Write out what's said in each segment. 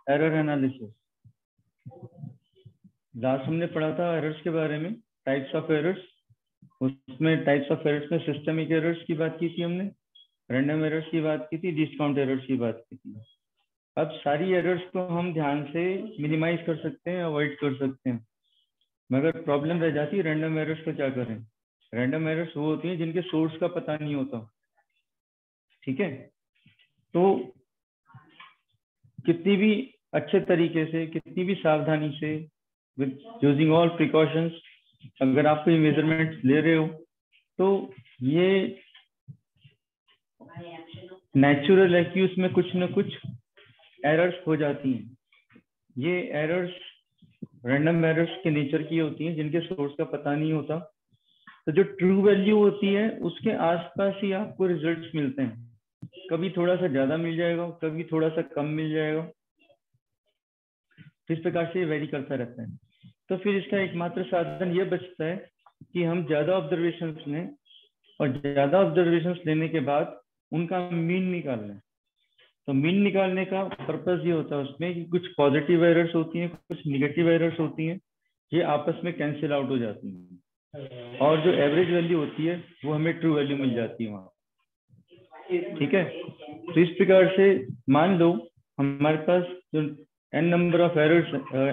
Error analysis. Last हमने पढ़ा था एरर्स के बारे में, टाइप्स ऑफ एरर्स। उसमें टाइप्स ऑफ एरर्स में सिस्टमिक एरर्स की बात की थी हमने, रैंडम एरर्स की बात की थी, डिस्काउंट एरर्स की बात की थी। अब सारी एरर्स को हम ध्यान से मिनिमाइज कर सकते हैं, अवॉइड कर सकते हैं, मगर प्रॉब्लम रह जाती है रैंडम एरर्स को क्या करें। रैंडम एरर्स वो होती हैं जिनके सोर्स का पता नहीं होता, ठीक है। तो कितनी भी अच्छे तरीके से, कितनी भी सावधानी से, विद यूजिंग ऑल प्रिकॉशंस, अगर आप कोई मेजरमेंट ले रहे हो तो ये नेचुरल है कि उसमें कुछ ना कुछ एरर्स हो जाती हैं। ये एरर्स रैंडम एरर्स के नेचर की होती हैं जिनके सोर्स का पता नहीं होता। तो जो ट्रू वैल्यू होती है उसके आसपास ही आपको रिजल्ट्स मिलते हैं, कभी थोड़ा सा ज्यादा मिल जाएगा, कभी थोड़ा सा कम मिल जाएगा, इस प्रकार से वेरी करता रहता है। तो फिर इसका एकमात्र साधन ये बचता है कि हम ज्यादा ऑब्जर्वेशंस लें और ज्यादा ऑब्जर्वेशंस लेने के बाद उनका मीन निकाल लें। तो मीन निकालने का पर्पस ये होता है उसमें कि कुछ पॉजिटिव एरर्स होती हैं, कुछ निगेटिव एरर्स होती हैं, ये आपस में कैंसिल आउट हो जाती हैं और जो एवरेज वैल्यू होती है वो हमें ट्रू वैल्यू मिल जाती है वहाँ, ठीक है। तो इस प्रकार से मान लो हमारे पास जो n number of errors,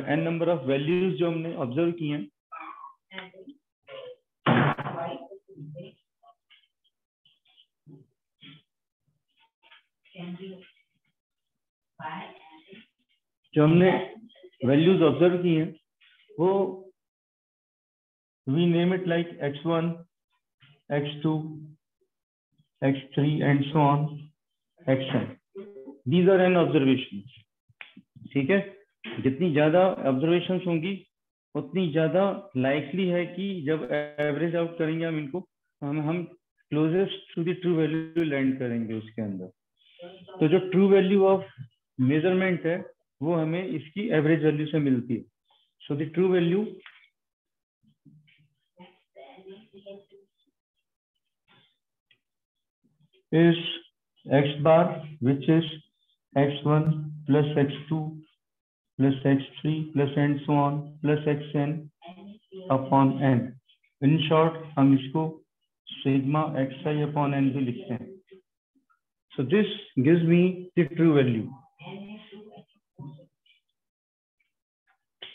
n number of values जो हमने ऑब्जर्व की हैं, जो हमने वैल्यूज ऑब्जर्व की हैं वो we name it like x1, x2, x3 and so on xn। These are n observations, ठीक है। जितनी ज्यादा ऑब्जर्वेशंस होंगी उतनी ज्यादा लाइकली है कि जब एवरेज आउट करेंगे हम इनको, हम closest to the true value land करेंगे उसके अंदर। तो जो ट्रू वैल्यू ऑफ मेजरमेंट है वो हमें इसकी एवरेज वैल्यू से मिलती है। So the true value is x bar, which is x1 plus x2 plus x3 plus and so on plus xn upon n। in short हम इसको sigma xi upon n भी लिखते हैं। so this gives me the true value।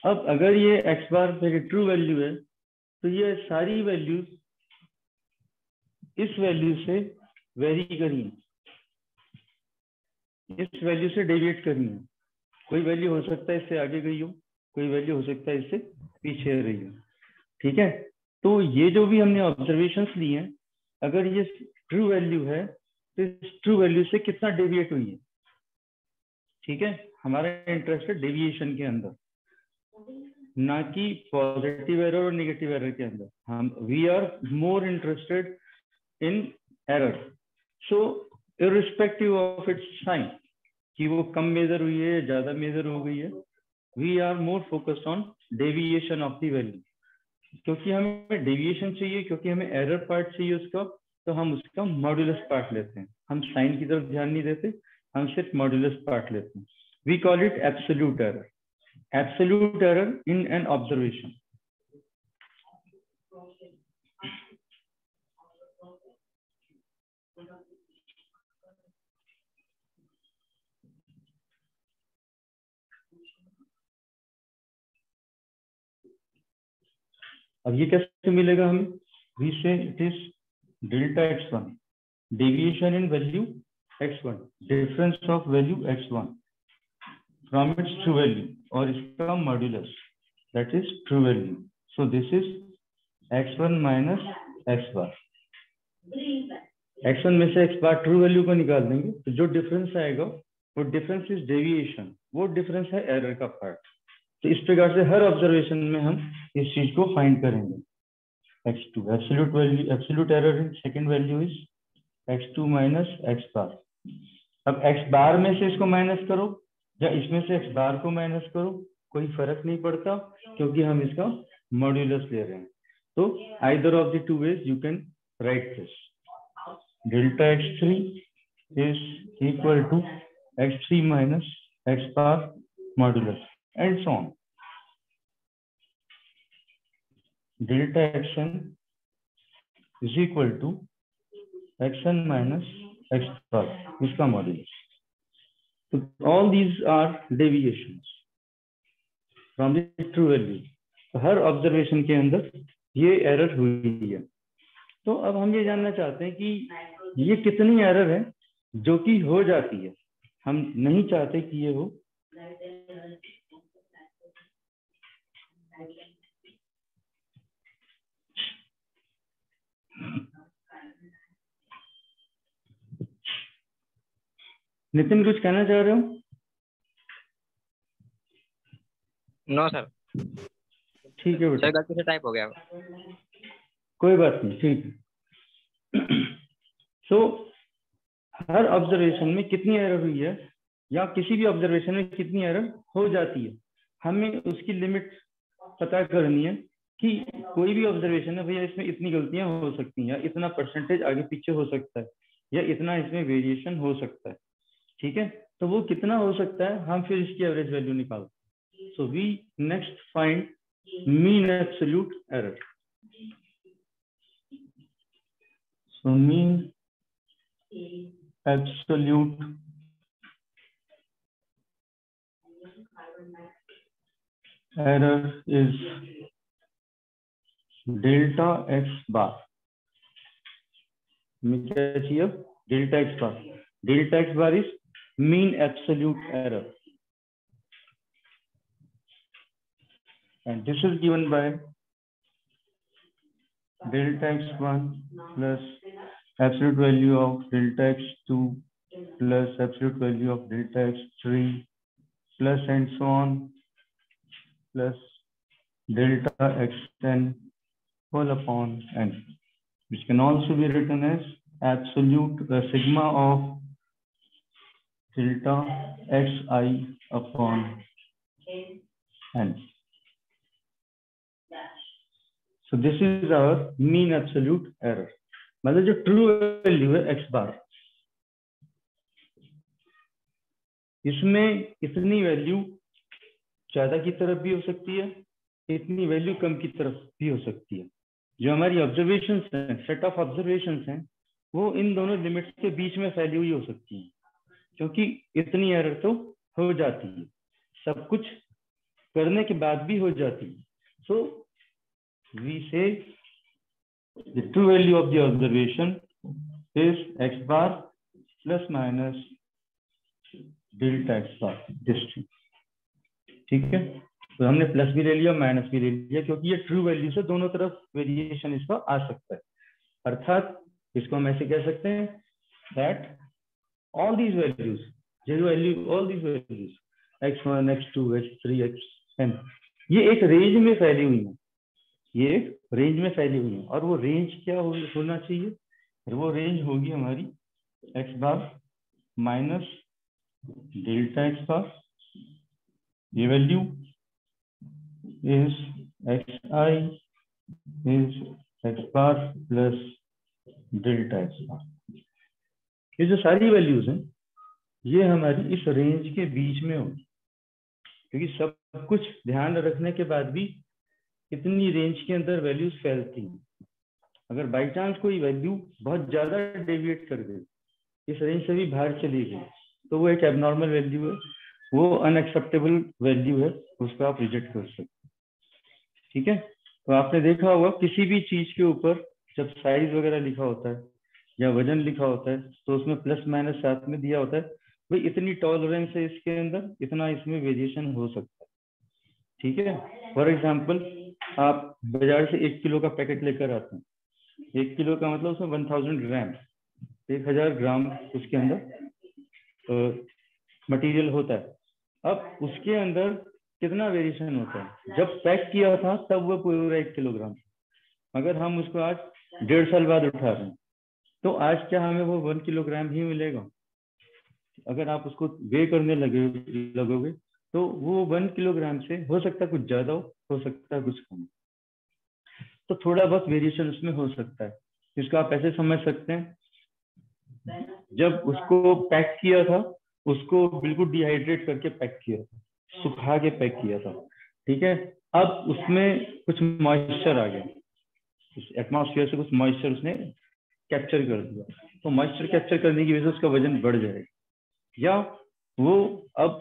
अब अगर ये x bar मेरी true value है तो ये सारी वैल्यूज इस वैल्यू से वेरी करी है, इस वैल्यू से डेविएट करनी है। कोई वैल्यू हो सकता है इससे आगे गई हो, कोई वैल्यू हो सकता है इससे पीछे रही हो, ठीक है। तो ये जो भी हमने ऑब्जर्वेशंस ली हैं, अगर ये ट्रू वैल्यू है तो इस ट्रू वैल्यू से कितना डेविएट हुई है, ठीक है। हमारा इंटरेस्ट है डेविएशन के अंदर, ना कि पॉजिटिव एरर और नेगेटिव एरर के अंदर। हम we are more interested in error. So irrespective of its sign, कि वो कम मेजर हुई है या ज्यादा मेजर हो गई है, we are more focused on deviation of the value. क्योंकि हमें डेविएशन चाहिए, क्योंकि हमें एरर पार्ट चाहिए उसका, तो हम उसका मॉड्यूलस पार्ट लेते हैं। हम साइन की तरफ ध्यान नहीं देते, हम सिर्फ मॉड्यूलस पार्ट लेते हैं। We call it absolute error, absolute error in an observation. अब ये कैसे मिलेगा हमें? We say it is delta x1, deviation in value x1, difference of value x1 from its true value, और इसका modulus that is true value. So this is x1 minus x bar. x1 में से x बार true value को निकाल देंगे तो जो difference आएगा वो डिफरेंस इज डेविएशन, वो डिफरेंस है एरर का पार्ट। तो इस प्रकार से हर ऑब्जर्वेशन में हम इस चीज को फाइंड करेंगे। x2 absolute value, absolute error in second value is x2 minus x बार। अब x बार में से इसको माइनस करो या इसमें से x बार को माइनस करो, कोई फर्क नहीं पड़ता, क्योंकि हम इसका मॉड्यूलस ले रहे हैं। तो either of the two ways you can write this. Delta x3 is equal to x3 minus x bar modulus and so on. Delta xn is equal to xn minus x bar, इसका modulus. So all these are deviations from the true value. तो हर observation के अंदर ये error हुई है. तो अब हम ये जानना चाहते हैं कि ये कितनी एरर है जो कि हो जाती है. हम नहीं चाहते कि ये हो. नितिन कुछ कहना चाह रहे हो? No sir. ठीक है बेटा, गलती से टाइप हो गया. कोई बात नहीं, ठीक है. सो हर ऑब्जर्वेशन में कितनी एरर हुई है या किसी भी ऑब्जर्वेशन में कितनी एरर हो जाती है, हमें उसकी लिमिट पता करनी है कि कोई भी ऑब्जर्वेशन है भैया इसमें इतनी गलतियां हो सकती हैं या इतना परसेंटेज आगे पीछे हो सकता है या इतना इसमें वेरिएशन हो सकता है. ठीक है, तो वो कितना हो सकता है हम फिर इसकी एवरेज वैल्यू निकालते हैं. So we next find mean absolute error. So mean absolute error is delta x bar. हमें क्या चाहिए? Delta x bar. Delta x bar is mean absolute error, and this is given by delta x1 plus absolute value of delta x2 plus absolute value of delta x3 plus and so on plus delta xn whole upon n, which can also be written as absolute sigma of delta xi upon n. So this is our mean absolute error. मतलब जो true value है x बार, इसमें इतनी value ज्यादा की तरफ भी हो सकती है, इतनी वैल्यू कम की तरफ भी हो सकती है. जो हमारी ऑब्जर्वेशंस हैं, सेट ऑफ ऑब्जर्वेशंस हैं, वो इन दोनों लिमिट्स के बीच में फैली हुई हो सकती है, क्योंकि इतनी एरर तो हो जाती है, सब कुछ करने के बाद भी हो जाती है. सो वी से the true value of the observation is x bar plus minus delta x bar. ठीक है, तो हमने प्लस भी ले लिया माइनस भी ले लिया, क्योंकि ये ट्रू वैल्यू से दोनों तरफ वेरिएशन इसका आ सकता है. अर्थात इसको हम ऐसे कह सकते हैं that all these values, all these values x1, x2, x3, xn, ये एक रेंज में फैली हुई है. ये एक रेंज में फैली हुई है, और वो रेंज क्या होना चाहिए? वो रेंज होगी हमारी x बार माइनस डेल्टा x बार. ये value is xi is x bar plus delta x बार. ये जो सारी वैल्यूज हैं ये हमारी इस रेंज के बीच में होगी, क्योंकि सब कुछ ध्यान रखने के बाद भी इतनी रेंज के अंदर वैल्यूज फैलती हैं. अगर बाई चांस कोई वैल्यू बहुत ज्यादा डेविएट कर गई, इस रेंज से भी बाहर चली गई, तो वो एक एबनॉर्मल वैल्यू है, वो अनएक्सेप्टेबल वैल्यू है, उसको आप रिजेक्ट कर सकते हैं. ठीक है, तो आपने देखा होगा किसी भी चीज के ऊपर जब साइज वगैरह लिखा होता है या वजन लिखा होता है, तो उसमें प्लस माइनस साथ में दिया होता है, भाई इतनी टॉलरेंस है इसके अंदर, इतना इसमें वेरिएशन हो सकता है. ठीक है, फॉर एग्जाम्पल आप बाजार से 1 किलो का पैकेट लेकर आते हैं. 1 किलो का मतलब उसमें 1000 ग्राम, 1000 ग्राम उसके अंदर मटेरियल होता है. अब उसके अंदर कितना वेरिएशन होता है? जब पैक किया था तब वो पूरा 1 किलोग्राम, अगर हम उसको आज 1.5 साल बाद उठा रहे हैं, तो आज क्या हमें वो 1 किलोग्राम ही मिलेगा? अगर आप उसको वे करने लगोगे तो वो 1 किलोग्राम से हो सकता है कुछ ज्यादा हो सकता है कुछ कम, तो थोड़ा बहुत वेरिएशन उसमें हो सकता है. इसको आप ऐसे समझ सकते हैं, जब उसको पैक किया था उसको बिल्कुल डिहाइड्रेट करके पैक किया था, सुखा के पैक किया था, ठीक है। अब उसमें कुछ मॉइस्चर आ गया, एटमॉस्फेयर से कुछ मॉइस्चर उसने कैप्चर कर दिया, तो मॉइस्चर कैप्चर करने की वजह से उसका वजन बढ़ जाएगा, या वो अब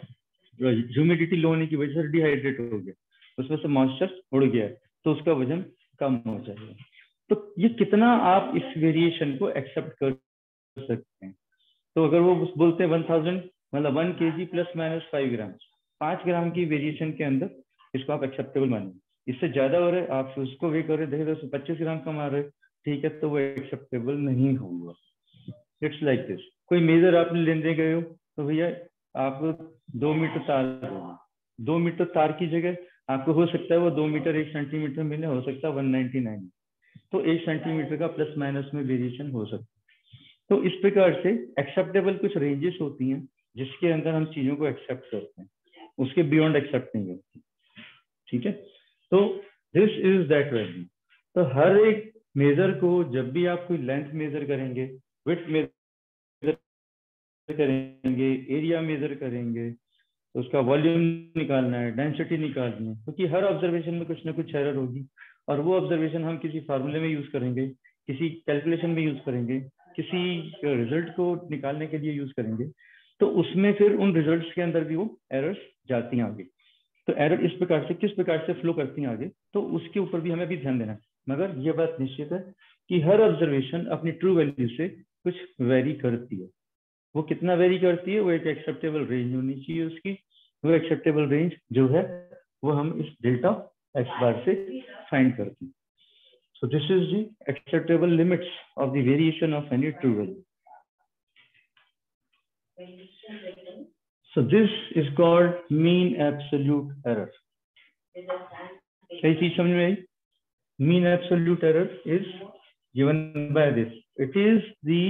ह्यूमिडिटी लो होने की वजह से डिहाइड्रेट हो गया, उसमें से मॉइस्चर उड़ गया, तो उसका वजन कम हो जाएगा। तो ये कितना आप इस वेरिएशन को एक्सेप्ट कर सकते हैं। तो अगर वो बोलते हैं 1000 मतलब 1 kg प्लस माइनस 5 ग्राम, 5 ग्राम की वेरिएशन के अंदर इसको आप एक्सेप्टेबल मानेंगे। इससे ज्यादा हो रहे आप उसको वे कर रहे देखे तो 25 ग्राम कम आ रहे, ठीक है, तो वो एक्सेप्टेबल नहीं होगा। इट्स लाइक दिस, कोई मेजर आपने लेने गए हो तो भैया आपको 2 मीटर तार देना, 2 मीटर तार की जगह आपको हो सकता है वो 2 मीटर 1 सेंटीमीटर मिले, हो सकता है 199, तो 1 सेंटीमीटर का प्लस माइनस में वेरिएशन हो सकता है। तो इस प्रकार से एक्सेप्टेबल कुछ रेंजेस होती हैं जिसके अंदर हम चीजों को एक्सेप्ट करते हैं, उसके बियॉन्ड एक्सेप्ट नहीं करते, ठीक है। तो दिस इज दैट वैल्यू। तो हर एक मेजर को जब भी आप कोई लेंथ मेजर करेंगे, विड्थ मेजर करेंगे, एरिया मेजर करेंगे, तो उसका वॉल्यूम निकालना है, डेंसिटी निकालनी है, क्योंकि हर ऑब्जर्वेशन में कुछ ना कुछ एरर होगी, और वो ऑब्जर्वेशन हम किसी फार्मूले में यूज करेंगे, किसी कैलकुलेशन में यूज करेंगे, किसी रिजल्ट को निकालने के लिए यूज करेंगे, तो उसमें फिर उन रिजल्ट्स के अंदर भी वो एरर्स जाती हैं आगे। तो एरर इस प्रकार से किस प्रकार से फ्लो करती हैं आगे, तो उसके ऊपर भी हमें भी ध्यान देना है। मगर ये बात निश्चित है कि हर ऑब्जर्वेशन अपनी ट्रू वैल्यू से कुछ वेरी करती है। वो कितना वेरी करती है, वो एक एक्सेप्टेबल रेंज होनी चाहिए उसकी, वो एक्सेप्टेबल रेंज जो है वो हम इस डेल्टा एक्स बार से फाइंड करते हैं। सो this is the acceptable limits of the variation of any true value. So this is called mean absolute error. सही चीज समझ में आई? Mean absolute error is given by this. It is the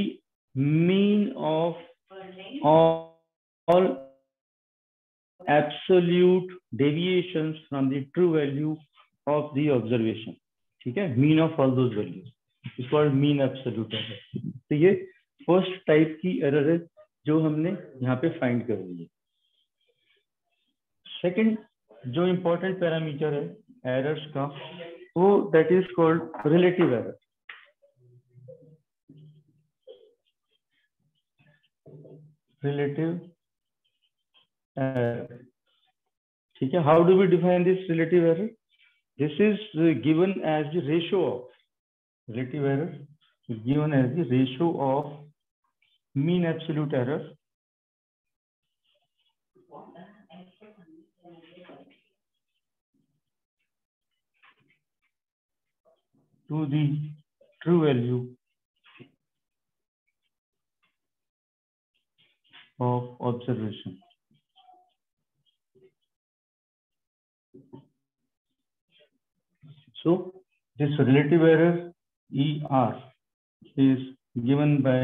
mean of all absolute deviations from the true value of the observation. ठीक है, mean of all those values is called mean absolute error. तो ये first type की error है जो हमने यहाँ पे फाइंड कर ली है। सेकंड जो इंपॉर्टेंट पैरामीटर है एरर्स का, वो that is called relative error. Relative error, ठीक है। How do we define this relative error? This is given as the ratio of relative error given as the ratio of mean absolute error to the true value of observation. So this relative error ER is given by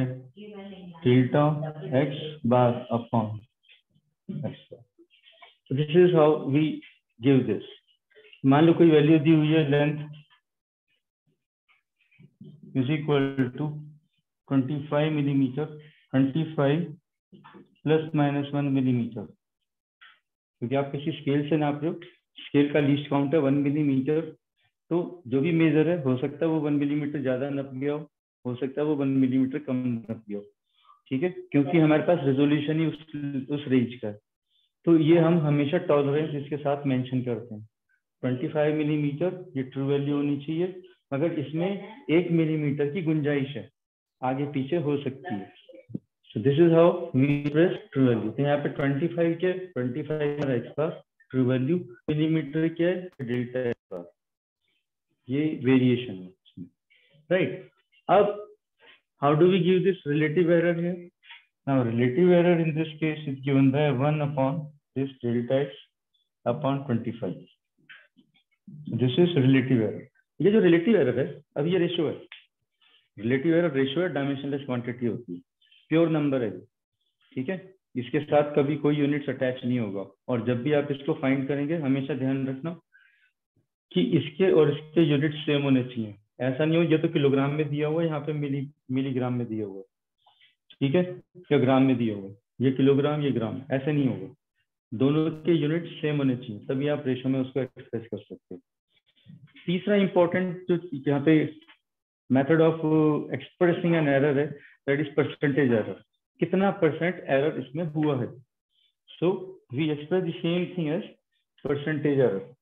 delta x bar upon x bar. So this is how we give this. मान लो कोई value दी हुई है, length is equal to 25 millimetre, 25 plus minus 1 millimetre, क्योंकि आप किसी scale से नाप रहे हो, स्केल का लीस्ट काउंट है 1 मिलीमीटर, तो जो भी मेजर है हो सकता है वो 1 मिलीमीटर ज्यादा नप गया हो सकता है वो 1 मिलीमीटर कम नप गया हो, ठीक है, क्योंकि हमारे पास रेजोल्यूशन ही उस रेंज का है। तो ये हम हमेशा टॉलरेंस इसके साथ मेंशन करते हैं। 25 मिलीमीटर ये ट्रू वैल्यू होनी चाहिए, मगर इसमें 1 मिलीमीटर की गुंजाइश है, आगे पीछे हो सकती है। So this is how we express true value. तो यहाँ पे 25 क्या है, 25 x bar true value, millimeter क्या है, डेल्टा एक्स बार, ये वेरिएशन है, राइट। अब how do we give this relative error here? Now relative error in this case is given by 1 upon this delta x upon 25। This is relative error. ये जो relative error है, अब ये ratio है, relative error ratio है, dimensionless quantity होती है, pure number है, ठीक है, इसके साथ कभी कोई यूनिट्स अटैच नहीं होगा। और जब भी आप इसको फाइंड करेंगे हमेशा ध्यान रखना कि इसके और इसके यूनिट सेम होने चाहिए। ऐसा नहीं हो ये तो किलोग्राम में दिया हुआ है, यहाँ पे मिलीग्राम में दिया हुआ है, ठीक है, या ग्राम में दिया हुआ है, ये किलोग्राम ये ग्राम, ऐसे नहीं होगा। दोनों के यूनिट सेम होने चाहिए, तभी आप रेशो में उसको एक्सप्रेस कर सकते हो। तीसरा इंपॉर्टेंट जो यहाँ पे method of expressing an error है, दैट इज परसेंटेज एरर। कितना परसेंट एरर इसमें हुआ है। So we express the same thing as percentage error.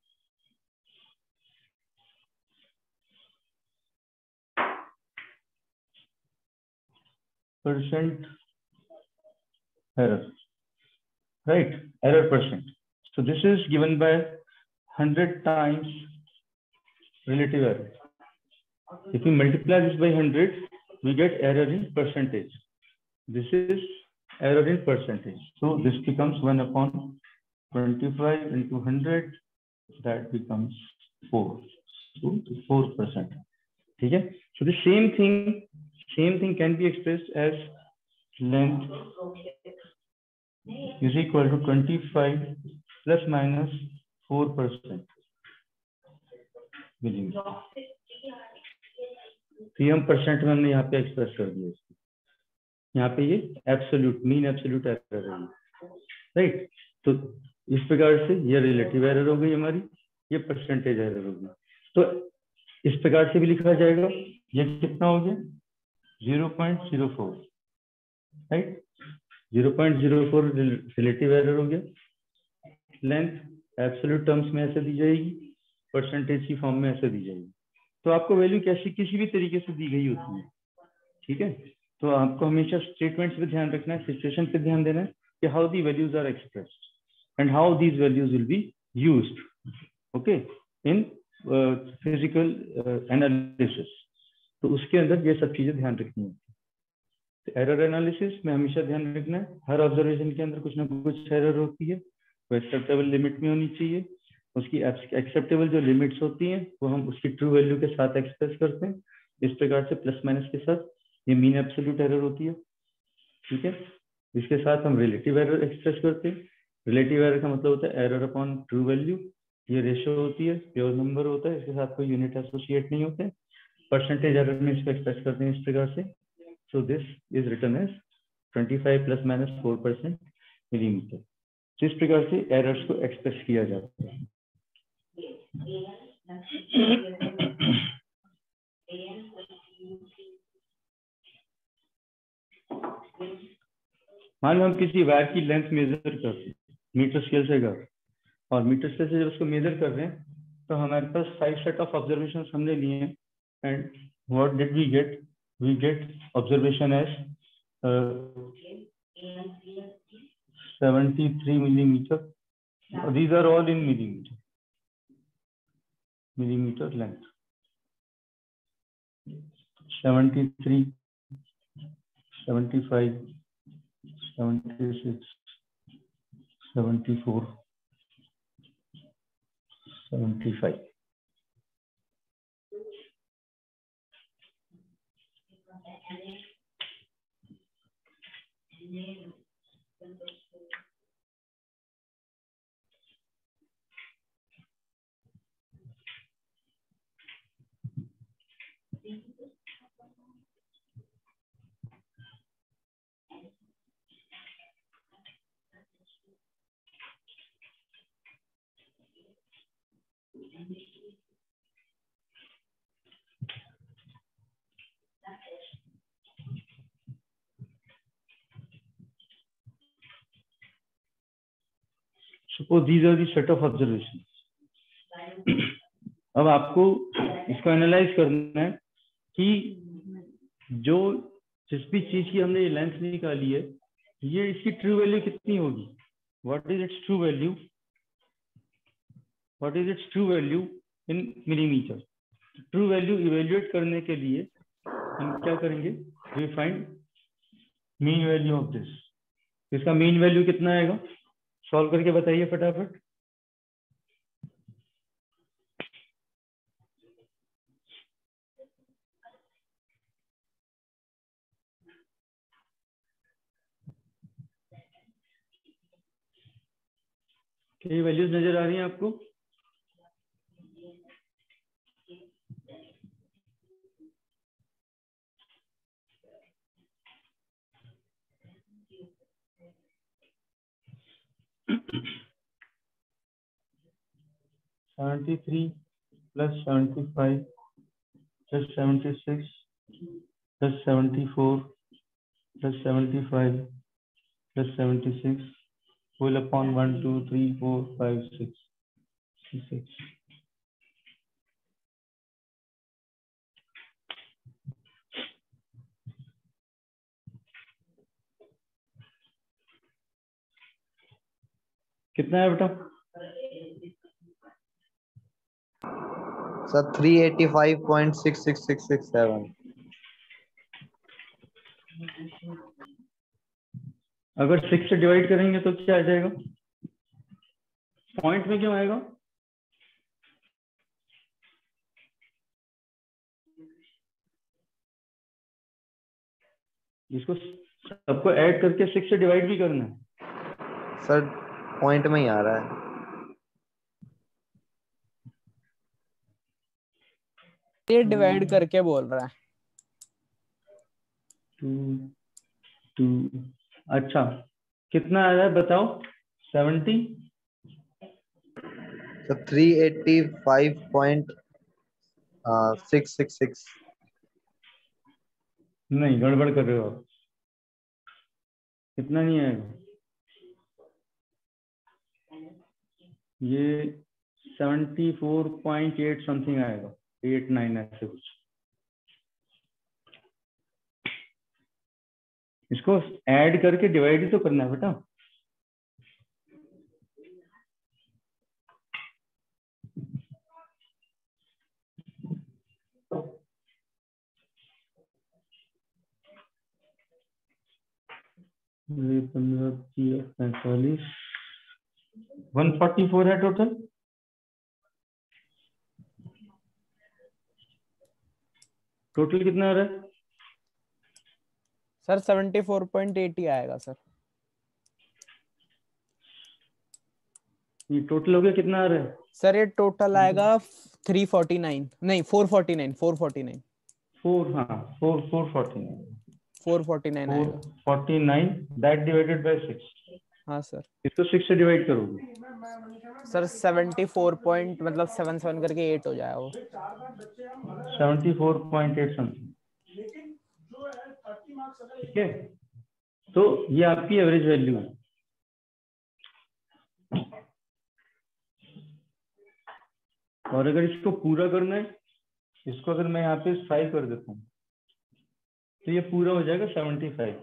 Percent error, right? Error percent. So this is given by 100 times relative error. If we multiply this by 100, we get error in percentage. This is error in percentage. So this becomes 1 upon 25 into 100. That becomes 4. So 4%. Okay? So the same thing can be expressed as length is equal to 25 plus minus 4% millimeter. तो हम percent में हमने यहाँ पे express कर दिया इसको। यहाँ पे ये एब्सोल्यूट मीन एब्सोल्यूट एरर है, राइट? तो इस प्रकार से ये रिलेटिव एरर हो गई हमारी, ये परसेंटेज एरर हो गई। तो इस प्रकार से भी लिखा जाएगा। ये कितना हो गया? 0.04, राइट? 0.04 रिलेटिव एरर हो गया। लेंथ एब्सोल्यूट टर्म्स में ऐसे दी जाएगी, परसेंटेज की फॉर्म में ऐसे दी जाएगी। तो आपको वैल्यू कैसी किसी भी तरीके से दी गई होती है, ठीक है? तो आपको हमेशा स्टेटमेंट्स पे ध्यान रखना है, सिचुएशन पे ध्यान देना है कि how the values are expressed and how these values will be used, okay, in physical analysis. तो उसके अंदर ये सब चीजें ध्यान रखनी है। तो एरर एनालिसिस में हमेशा ध्यान रखना है, हर ऑब्जर्वेशन के अंदर कुछ ना कुछ एरर होती है, वो एक्सेप्टेबल लिमिट में होनी चाहिए। उसकी एक्सेप्टेबल जो लिमिट्स होती हैं वो हम उसकी ट्रू वैल्यू के साथ एक्सप्रेस करते हैं, इस प्रकार से प्लस माइनस के साथ। ये मीन एब्सोल्यूट एरर होती है, ठीक है? इसके साथ हम रिलेटिव एरर एक्सप्रेस करते हैं। रिलेटिव एरर का मतलब होता है एरर अपॉन ट्रू वैल्यू। ये रेशियो होती है, प्योर नंबर होता है, इसके साथ कोई यूनिट एसोसिएट नहीं होते। परसेंटेज एरर में इसको एक्सप्रेस करते हैं इस प्रकार से। So this is written as 25 plus minus 4% millimeter. तो इस प्रकार से एरर्स को एक्सप्रेस किया जाता है। मान लो हम किसी वायर की लेंथ मेजर कर रहे हैं मीटर स्केल से कर, और मीटर स्केल से जब उसको मेजर कर रहे हैं तो हमारे पास 5 सेट ऑफ ऑब्जर्वेशन हमने लिए हैं। And what did we get? We get observation as 73 millimeter. These are all in millimeter length. 73, 75, 76, 74, 75. Suppose these are the set of observations. अब आपको इसको एनालाइज करना है कि जो जिस भी चीज की हमने ये लेंथ निकाली है, ये इसकी ट्रू वैल्यू कितनी होगी? What is its true value? What is its true value in millimeter? True value evaluate करने के लिए हम क्या करेंगे? We find mean value of this. इसका मीन वैल्यू कितना आएगा? सॉल्व करके बताइए फटाफट। क्या ये वैल्यूज नजर आ रही हैं आपको? 73 plus 75 plus 76 plus 74 plus 75 plus 76 whole upon 1 2 3 4 5 6 6. कितना है बेटा? सर 385.666667। अगर 6 से डिवाइड करेंगे तो क्या आ जाएगा? पॉइंट में क्यों आएगा? इसको सबको ऐड करके 6 से डिवाइड भी करना है। सर पॉइंट में ही आ रहा है। ये डिवाइड करके बोल रहा है। 2 अच्छा कितना आ रहा है बताओ? 70 सर 385.666। नहीं, गड़बड़ कर रहे हो आप। इतना नहीं आएगा, ये 74.8 समथिंग आएगा, 8 9 ऐसे कुछ। इसको ऐड करके डिवाइड ही तो करना है बेटा। ये 15 45 144 है टोटल। टोटल कितना आ रहा है सर 74.8 ही आएगा सर। ये टोटल हो गया, कितना आ रहा है सर ये टोटल आएगा 349 नहीं 449 449 4? हाँ 449 आएगा। 449 दैट डिवाइडेड बाय 6। हाँ सर। इसको 6 से डिवाइड करोगे सर 74 पॉइंट मतलब 77 करके 8 हो जाएगा वो। 74.8 समथिंग। ठीक है, तो ये आपकी एवरेज वैल्यू है। और अगर इसको पूरा करना है, इसको अगर मैं यहाँ पे 5 कर देता हूँ तो ये पूरा हो जाएगा 75।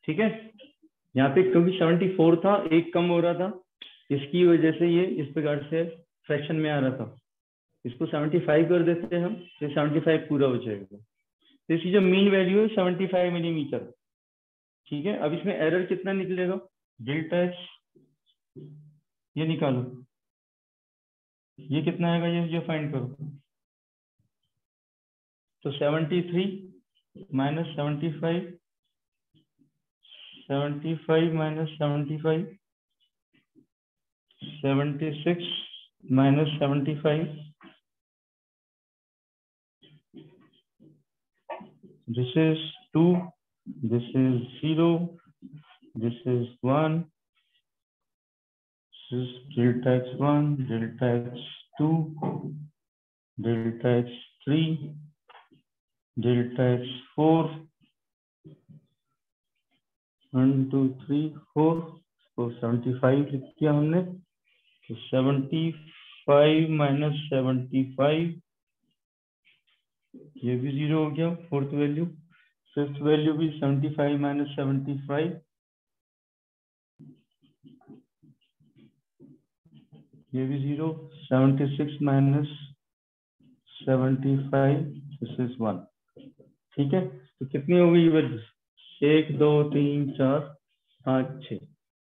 ठीक है, यहाँ पे क्योंकि 74 था, एक कम हो रहा था, इसकी वजह से ये इस प्रकार से फ्रैक्शन में आ रहा था। इसको 75 कर देते हैं हम, तो 75 पूरा हो जाएगा। तो इसकी जो मीन वैल्यू है 75 मिलीमीटर। ठीक है, अब इसमें एरर कितना निकलेगा? डेल्टा एक्स ये निकालो, ये कितना आएगा, ये फाइंड करो। तो 73 minus 75, 75 minus 75, 76 minus 75, this is 2, this is 0, this is 1, this is delta x1, delta x2, delta x3, delta x4, 1 2 3 4, तो 75 लिख दिया हमने। तो 75 माइनस 75, ये भी 0 हो गया, फोर्थ वैल्यू। फिफ्थ वैल्यू भी 75 माइनस 75, ये भी 0। 76 माइनस 75, दिस इज 1। ठीक है, तो कितनी हो गई वैल्यू? 1 2 3 4 5 6।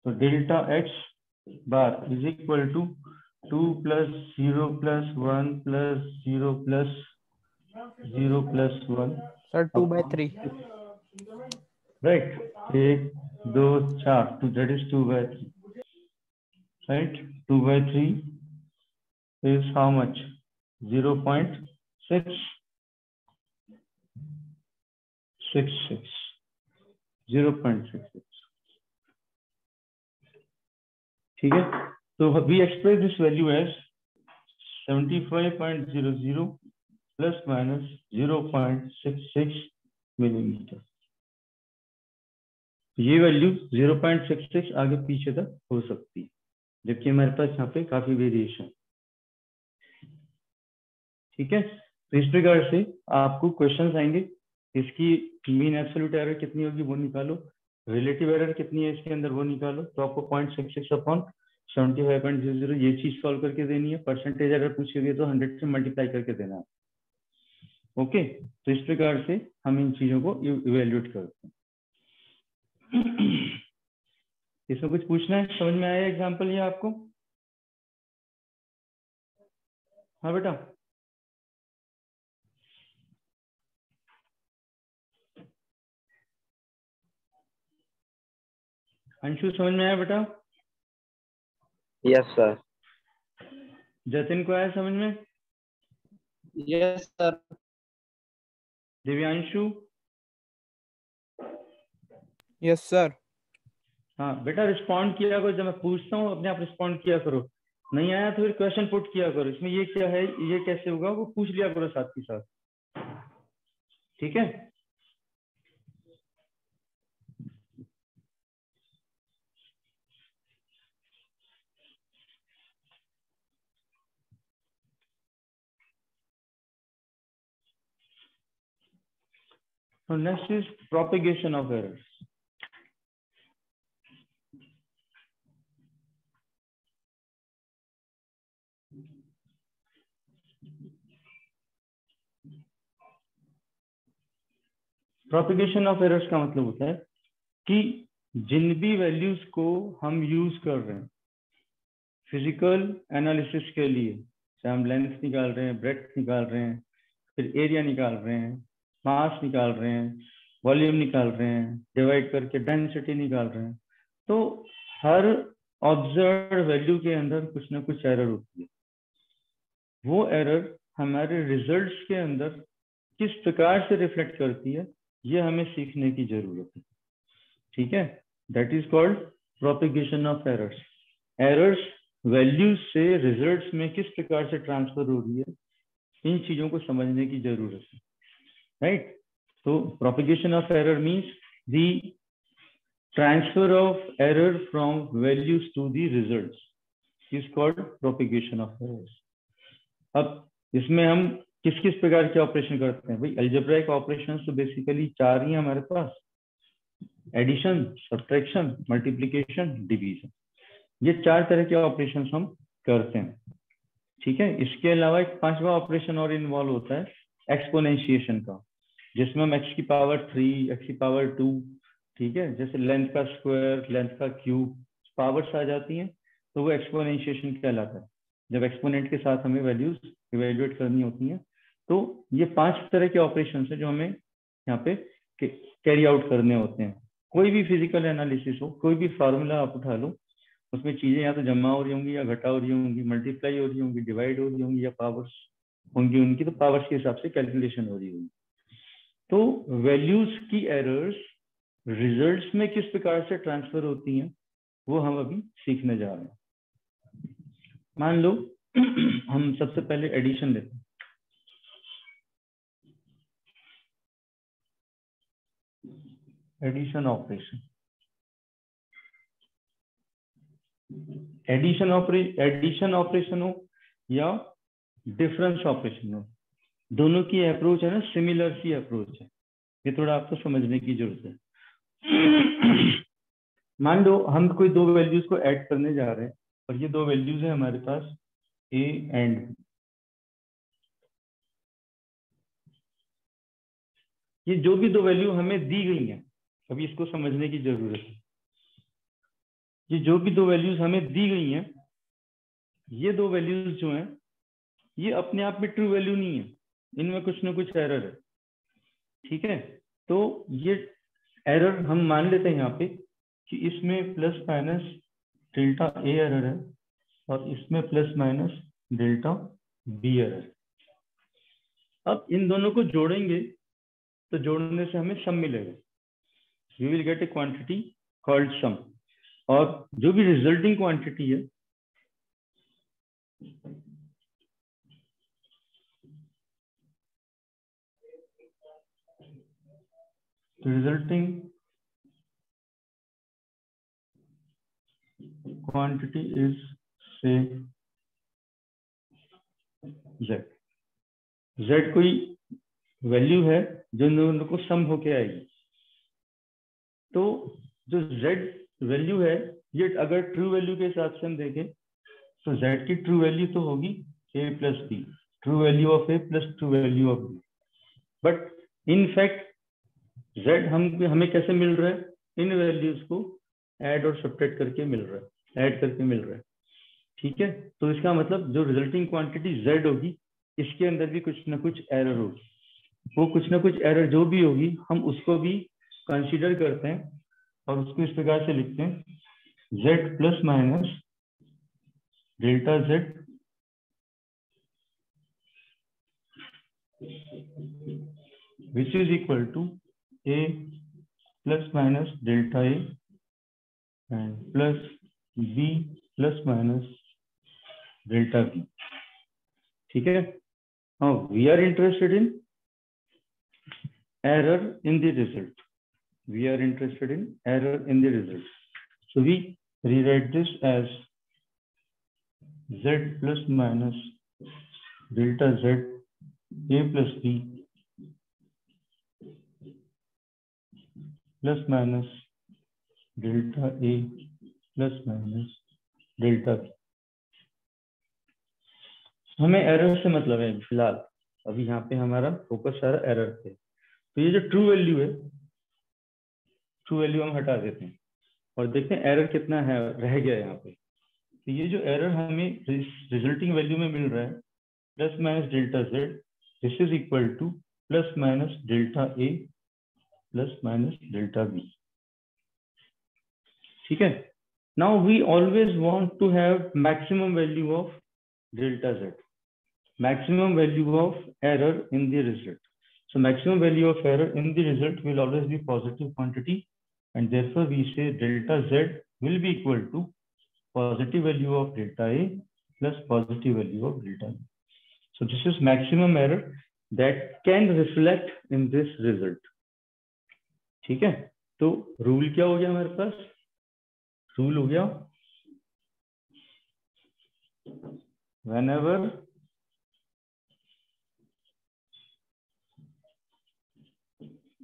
तो delta x bar is equal to 2 plus 0 plus 1 plus 0 plus 0 plus 1 sir 2/3 right. 1 2 4 2, that is 2/3 right. 2/3 is how much? 0.666, 0.66। ठीक है, तो we express this value as 75.00 plus minus 0.66 millimeter. ये वैल्यू 0.66 आगे पीछे तक हो सकती है, जबकि हमारे पास यहाँ पे काफी वेरिएशन। ठीक है, तो इस प्रकार से आपको क्वेश्चंस आएंगे, इसकी मीन एब्सोल्यूट एरर कितनी होगी वो निकालो, रिलेटिव एरर कितनी है इसके अंदर वो निकालो, तो आपको 0.66 अपॉन 75.00 ये चीज सॉल्व करके देनी है। परसेंटेज एरर पूछी हुई है तो 100 से मल्टीप्लाई करके देना है। ओके, तो इस प्रकार से हम इन चीजों को इवेल्युएट करते हैं। इसमें कुछ पूछना है? समझ में आया एग्जाम्पल ये आपको? हाँ बेटा, अंशु समझ में आया बेटा? Yes sir. जतिन को आया समझ में? Yes sir. Divyanshu? Yes sir. हाँ बेटा, रिस्पॉन्ड किया करो, जब मैं पूछता हूँ अपने आप रिस्पॉन्ड किया करो। नहीं आया तो फिर क्वेश्चन पुट किया करो, इसमें ये क्या है, ये कैसे होगा, वो पूछ लिया करो साथ के साथ। ठीक है, so next is propagation of errors. Propagation of errors का मतलब होता है कि जिन भी वैल्यूज को हम यूज कर रहे हैं फिजिकल एनालिसिस के लिए, चाहे हम लेंथ निकाल रहे हैं, ब्रेड्थ निकाल रहे हैं, फिर एरिया निकाल रहे हैं, मास निकाल रहे हैं, वॉल्यूम निकाल रहे हैं, डिवाइड करके डेंसिटी निकाल रहे हैं, तो हर ऑब्जर्व वैल्यू के अंदर कुछ ना कुछ एरर होती है। वो एरर हमारे रिजल्ट्स के अंदर किस प्रकार से रिफ्लेक्ट करती है, ये हमें सीखने की जरूरत है। ठीक है, that is called propagation of errors. Errors values से रिजल्ट्स में किस प्रकार से ट्रांसफर हो रही है, इन चीजों को समझने की जरूरत है। राइट, तो propagation of error means the transfer of error from values to the results is called propagation of errors. अब इसमें हम किस किस प्रकार के ऑपरेशन करते हैं भाई? अलजेब्राइक ऑपरेशंस तो बेसिकली 4 ही हैं हमारे पास, एडिशन, सब्ट्रैक्शन, मल्टीप्लिकेशन, डिवीजन। ये 4 तरह के ऑपरेशंस हम करते हैं। ठीक है, इसके अलावा एक 5वां ऑपरेशन और इन्वॉल्व होता है एक्सपोनेंशिएशन का, जिसमें हम x की पावर 3, x की पावर 2, ठीक है, जैसे लेंथ का स्क्वायर, लेंथ का क्यूब, पावर्स आ जाती हैं, तो वो एक्सपोनेंशिएशन कहलाता है। जब एक्सपोनेंट के साथ हमें वैल्यूज इवेल्युएट करनी होती हैं, तो ये 5 तरह के ऑपरेशन है जो हमें यहाँ पे कैरी आउट करने होते हैं। कोई भी फिजिकल एनालिसिस हो, कोई भी फार्मूला आप उठा लो, उसमें चीजें या तो जमा हो रही होंगी या घटा हो रही होंगी, मल्टीप्लाई हो रही होंगी, डिवाइड हो रही होंगी, या पावर्स होंगी उनकी, तो पावर्स के हिसाब से कैलकुलेशन हो रही होगी। तो वैल्यूज की एरर्स रिजल्ट्स में किस प्रकार से ट्रांसफर होती हैं, वो हम अभी सीखने जा रहे हैं। मान लो हम सबसे पहले एडिशन लेते हैं। एडिशन ऑपरेशन, एडिशन ऑपरेशन हो या डिफरेंस ऑपरेशन हो, दोनों की अप्रोच है ना सिमिलर सी अप्रोच है। ये थोड़ा आपको समझने की जरूरत है। मान लो हम कोई 2 वैल्यूज को ऐड करने जा रहे हैं, और ये 2 वैल्यूज है हमारे पास ए एंड बी। ये जो भी 2 वैल्यू हमें दी गई हैं, अभी इसको समझने की जरूरत है। ये जो भी 2 वैल्यूज हमें दी गई हैं, ये 2 वैल्यूज जो हैं, ये अपने आप में ट्रू वैल्यू नहीं है, इनमें कुछ ना कुछ एरर है। ठीक है, तो ये एरर हम मान लेते हैं यहाँ पे कि इसमें plus minus delta A error है, और इसमें plus minus delta B error है। अब इन दोनों को जोड़ेंगे तो जोड़ने से हमें सम मिलेगा, we will get a quantity called sum. और जो भी रिजल्टिंग क्वांटिटी है, The resulting quantity is say z. z कोई वैल्यू है जो इन दोनों को सम होके आएगी। तो जो z वैल्यू है ये अगर ट्रू वैल्यू के हिसाब से हम देखें तो z की ट्रू वैल्यू तो होगी a plus b, true value of a plus true value of b। But in fact z हमें कैसे मिल रहा है? इन वैल्यूज को ऐड और सब्ट्रैक्ट करके मिल रहा है, ऐड करके मिल रहा है। ठीक है, तो इसका मतलब जो रिजल्टिंग क्वांटिटी z होगी इसके अंदर भी कुछ ना कुछ एरर होगी। वो कुछ ना कुछ एरर जो भी होगी हम उसको भी कंसीडर करते हैं और उसको इस प्रकार से लिखते हैं z plus minus delta z which is equal to a plus minus delta a and plus b plus minus delta b। ठीक है, now we are interested in error in the result, we are interested in error in the result, so we rewrite this as z plus minus delta z a plus b plus minus delta a plus minus delta b। हमें error से मतलब है फिलहाल, अभी यहाँ पे हमारा focus सारा एरर पे। तो ये जो ट्रू वैल्यू है, ट्रू वैल्यू हम हटा देते हैं और देखते हैं एरर कितना है रह गया यहाँ पे। तो ये जो एरर हमें रिजल्टिंग वैल्यू में मिल रहा है plus minus delta z, this is equal to plus minus delta a plus minus delta b। ठीक है, now we always want to have maximum value of delta z, maximum value of error in the result. So maximum value of error in the result will always be positive quantity, and therefore we say delta z will be equal to positive value of delta a plus positive value of delta b. So this is maximum error that can reflect in this result. ठीक है, तो rule क्या हो गया हमारे पास? Rule हो गया whenever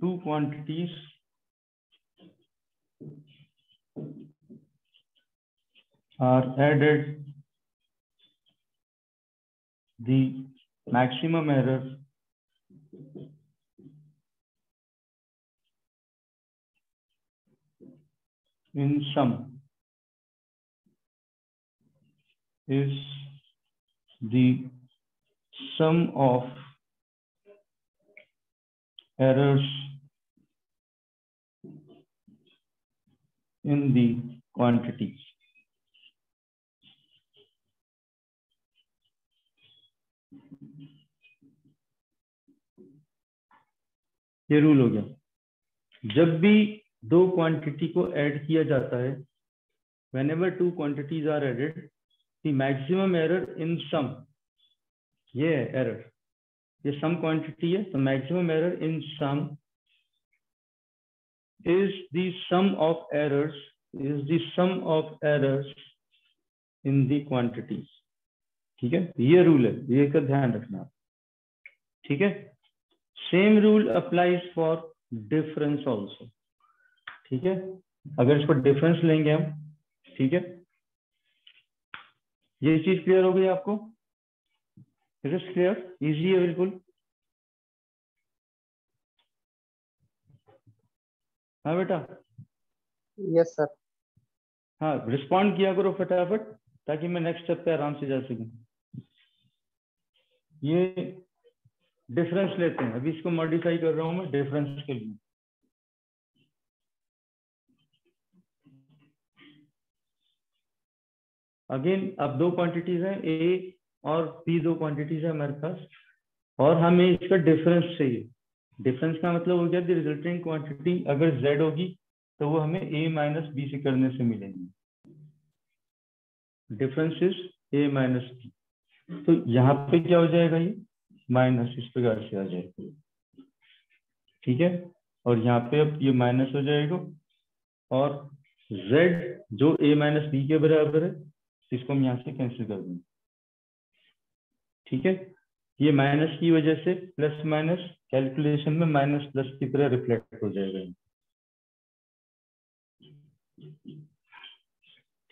two quantities are added, the maximum error in sum is the sum of errors in the quantities। ये रूल हो गया, जब भी दो क्वांटिटी को ऐड किया जाता है, whenever two quantities are added, the maximum error in sum, ये है एरर, ये सम क्वांटिटी है, तो maximum error in sum is the sum of errors, is the sum of errors in the quantities। ठीक है, ये रूल है, ये का ध्यान रखना। ठीक है, same rule applies for difference also. ठीक है, अगर इसको डिफरेंस लेंगे हम, ठीक है, ये चीज क्लियर हो गई आपको? इट इज क्लियर, इजी है बिल्कुल। हाँ बेटा। Yes sir. हाँ, रिस्पॉन्ड किया करो फटाफट ताकि मैं नेक्स्ट स्टेप पे आराम से जा सकूं। ये डिफरेंस लेते हैं, अभी इसको मॉडिफाई कर रहा हूं मैं डिफरेंस के लिए। अगेन अब दो क्वांटिटीज हैं, ए और बी, दो क्वांटिटीज है हमारे पास, और हमें इसका डिफरेंस चाहिए। डिफरेंस का मतलब हो गया द रिजल्टिंग क्वांटिटी अगर z होगी तो वो हमें a माइनस बी से करने से मिलेगी। Difference is a minus B. तो यहाँ पे क्या हो जाएगा, ये माइनस इस प्रकार से आ जाएगा। ठीक है, और यहाँ पे अब ये माइनस हो जाएगा, और z जो a माइनस बी के बराबर है, इसको हम यहाँ से कैंसिल कर देंगे। ठीक है, ये माइनस की वजह से प्लस माइनस कैलकुलेशन में माइनस प्लस की तरह रिफ्लेक्ट हो जाएगा।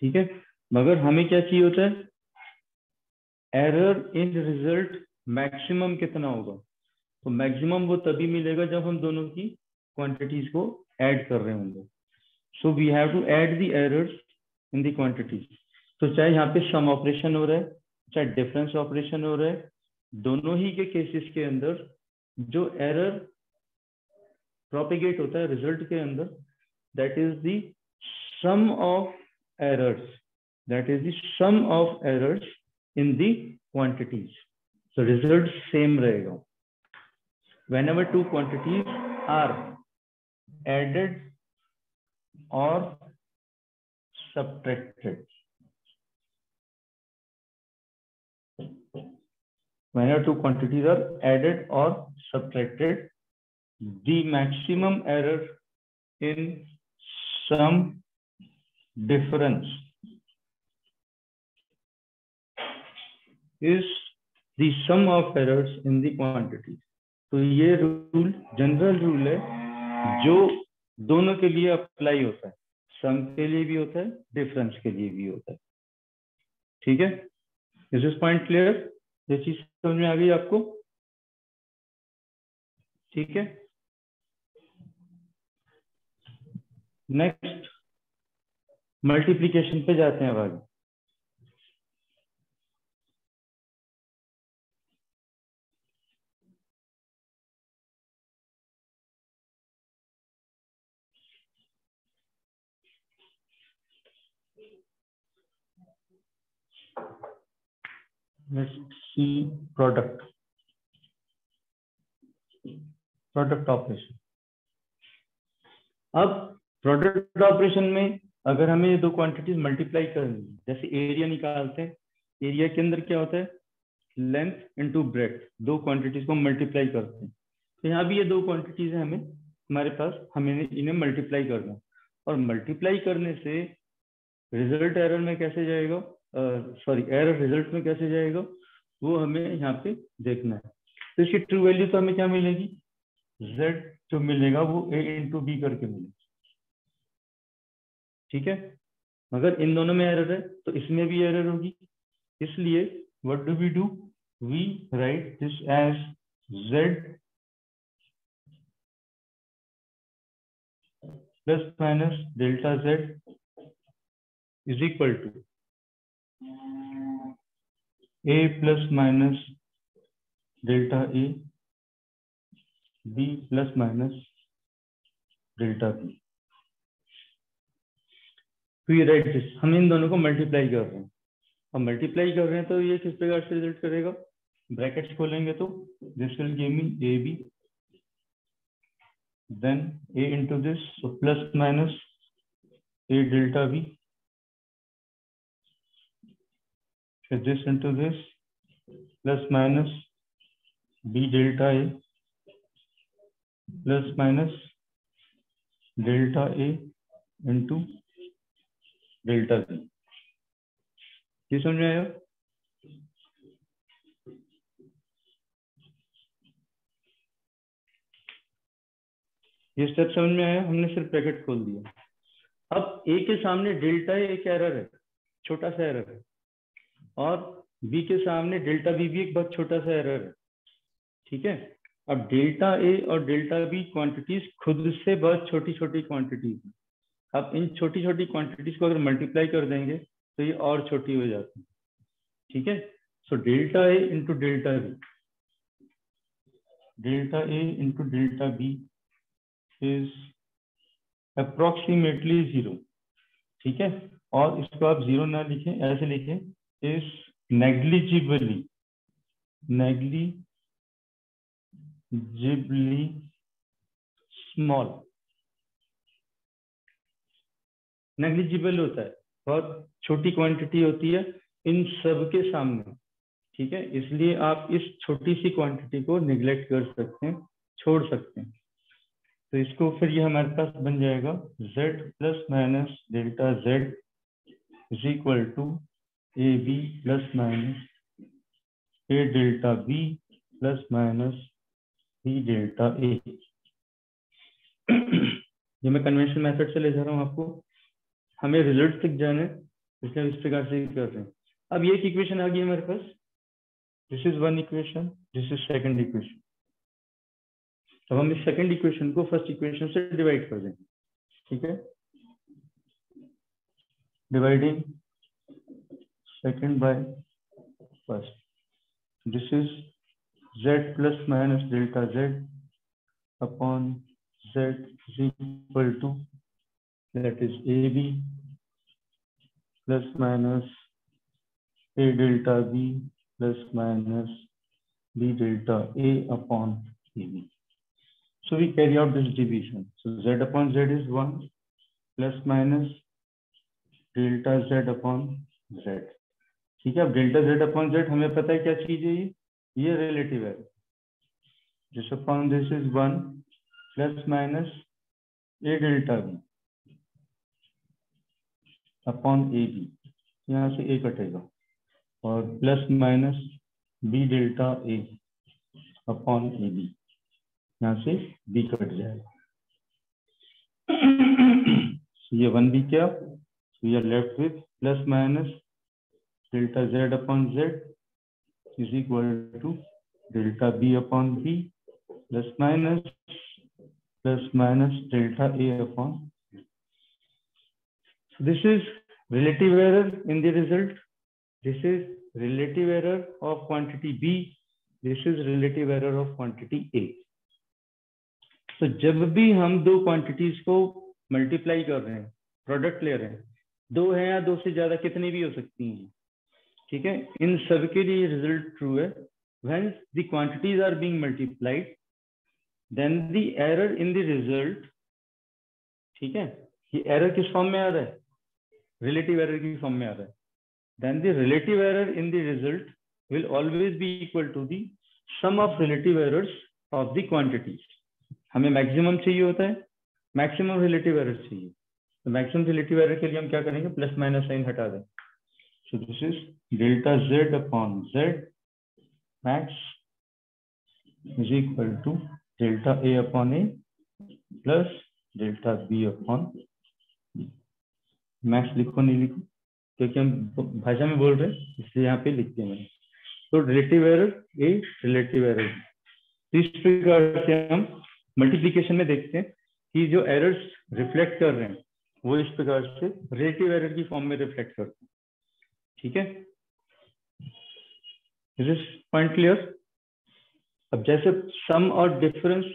ठीक है, मगर हमें क्या चाहिए होता है, एरर इन रिजल्ट मैक्सिमम कितना होगा। तो मैक्सिमम वो तभी मिलेगा जब हम दोनों की क्वांटिटीज को ऐड कर रहे होंगे। So we have to add the errors in the quantities. तो चाहे यहाँ पे सम ऑपरेशन हो रहा है, चाहे डिफरेंस ऑपरेशन हो रहा है, दोनों ही के केसेस के अंदर जो एरर प्रोपिगेट होता है रिजल्ट के अंदर, that is the sum of errors, that is the sum of errors in the quantities. तो रिजल्ट सेम रहेगा whenever two quantities are added or subtracted. Whenever two quantities are added or subtracted, the maximum error in sum difference is the sum of errors in the quantities. तो ये rule general rule है जो दोनों के लिए apply होता है, सम के लिए भी होता है, डिफरेंस के लिए भी होता है। ठीक है, इज दिस पॉइंट क्लियर? ये चीज समझ में आ गई आपको? ठीक है, नेक्स्ट मल्टीप्लीकेशन पे जाते हैं अब आगे। Let's see product operation. अब प्रोडक्ट ऑपरेशन में अगर हमें ये दो क्वांटिटीज मल्टीप्लाई करनी, जैसे एरिया निकालते हैं, एरिया के अंदर क्या होता है, लेंथ इनटू ब्रेड्थ, दो क्वांटिटीज को मल्टीप्लाई करते हैं। तो यहाँ भी ये दो क्वांटिटीज है, हमें हमारे पास, हमें इन्हें मल्टीप्लाई करना, और मल्टीप्लाई करने से रिजल्ट एरर में कैसे जाएगा, सॉरी एरर रिजल्ट में कैसे जाएगा, वो हमें यहाँ पे देखना है। तो इसकी ट्रू वैल्यू तो हमें क्या मिलेगी, z जो मिलेगा वो a इंटू बी करके मिलेगा। ठीक है, मगर इन दोनों में एरर है तो इसमें भी एरर होगी, इसलिए what do, we write this as z plus minus delta z is equal to a plus minus delta a, b plus minus delta b। तो ये राइट दिस, हम इन दोनों को मल्टीप्लाई कर रहे हैं, हम मल्टीप्लाई कर रहे हैं, तो ये किस प्रकार से रिजल्ट करेगा, ब्रैकेट्स खोलेंगे तो this will give me A B, then a into this, so plus minus a delta b, so this into this, plus minus b delta a, plus minus delta a into delta b। ये समझ में आया? ये step समझ में आया? हमने सिर्फ ब्रैकेट खोल दिया। अब a के सामने डेल्टा ए एक एरर है, छोटा सा एरर है, और b के सामने डेल्टा बी भी एक बहुत छोटा सा एरर है। ठीक है, अब डेल्टा ए और डेल्टा बी क्वांटिटीज खुद से बहुत छोटी छोटी क्वांटिटीज है। अब इन छोटी छोटी क्वांटिटीज को अगर मल्टीप्लाई कर देंगे तो ये और छोटी हो जाती है। ठीक है, so delta A into delta B, delta A into delta B is approximately 0। ठीक है, और इसको आप 0 ना लिखें, ऐसे लिखें, इज नेग्लिजिबली स्मॉल। नेग्लिजिबल होता है, बहुत छोटी क्वांटिटी होती है इन सब के सामने। ठीक है, इसलिए आप इस छोटी सी क्वांटिटी को निगलेक्ट कर सकते हैं, छोड़ सकते हैं। तो इसको फिर ये हमारे पास बन जाएगा z plus minus delta z is equal to A B plus minus A delta B plus minus B delta A. ये मैं कन्वेंशनल मेथड से ले जा रहा हूँ आपको, हमें रिजल्ट तक जाना है, इसलिए हम इस प्रकार से कर रहे हैं। अब ये एक इक्वेशन आ गई हमारे पास, this is one equation, this is second equation. अब हम इस सेकंड इक्वेशन को फर्स्ट इक्वेशन से डिवाइड कर देंगे, ठीक है। Dividing second by first, this is z plus minus delta z upon z is equal to that is A B plus minus a delta b plus minus b delta a upon ab. So we carry out this division. So z upon z is 1 plus minus delta z upon z. ठीक है, अब delta z upon z हमें पता है क्या चीज है, ये रिलेटिव है। This upon this is 1 plus minus a delta b upon a b, यहाँ से a कटेगा, और plus minus B delta A upon A B, यहाँ से बी कट जाएगा। ये वन बी क्या, we are left with plus minus delta Z upon Z is equal to delta B upon B plus minus delta A upon. This is relative error in the result, this is relative error of quantity B, this is relative error of quantity A. तो जब भी हम दो quantities को multiply कर रहे हैं, product ले रहे हैं, दो है या दो से ज्यादा, कितनी भी हो सकती हैं, ठीक है, इन सब के लिए रिजल्ट ट्रू है। When the quantities are being multiplied, then the error in the result, ठीक है, ये एरर किस फॉर्म में आ रहा है, रिलेटिव एरर की फॉर्म में आ रहा है। Then the relative error in the result will always be equal to the sum of relative errors of the quantities. हमें मैक्सिमम चाहिए होता है, मैक्सिमम रिलेटिव एरर चाहिए, तो मैक्सिमम रिलेटिव एरर के लिए हम क्या करेंगे, प्लस माइनस साइन हटा दें। So this is delta z upon z max is equal to delta a upon a plus delta b upon b। Max लिखो नहीं लिखो, क्योंकि हम भाषा में बोल रहे हैं इसलिए यहाँ पे लिख दिया मैंने। तो relative error a relative error, इस प्रकार से हम मल्टीप्लिकेशन में देखते हैं कि जो एरर्स रिफ्लेक्ट कर रहे हैं वो इस प्रकार से रिलेटिव एरर की फॉर्म में रिफ्लेक्ट करते हैं, ठीक है। Is this point clear? अब जैसे सम और डिफरेंस